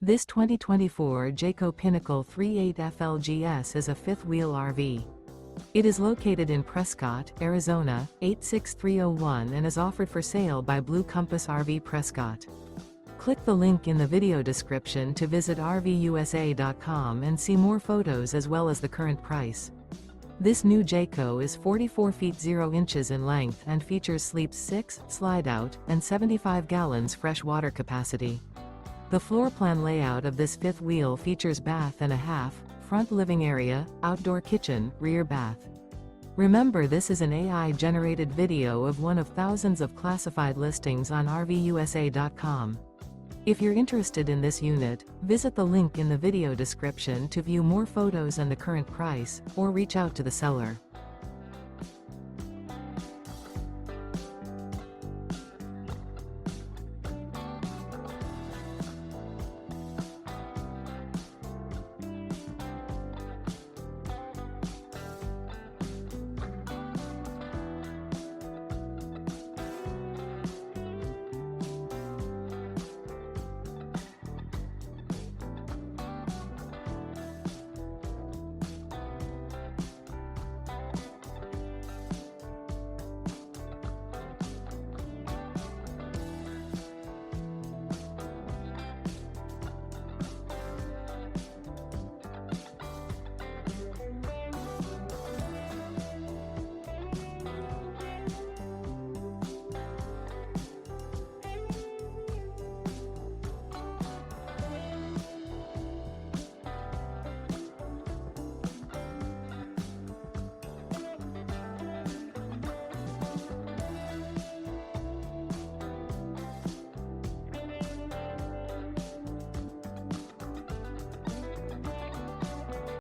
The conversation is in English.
This 2024 Jayco Pinnacle 38 FLGS is a fifth-wheel RV. It is located in Prescott, Arizona, 86301 and is offered for sale by Blue Compass RV Prescott. Click the link in the video description to visit RVUSA.com and see more photos as well as the current price. This new Jayco is 44 feet 0 inches in length and features sleeps 6, slide-out, and 75 gallons fresh water capacity. The floor plan layout of this fifth wheel features bath and a half, front living area, outdoor kitchen, rear bath. Remember, this is an AI-generated video of one of thousands of classified listings on RVUSA.com. If you're interested in this unit, visit the link in the video description to view more photos and the current price, or reach out to the seller.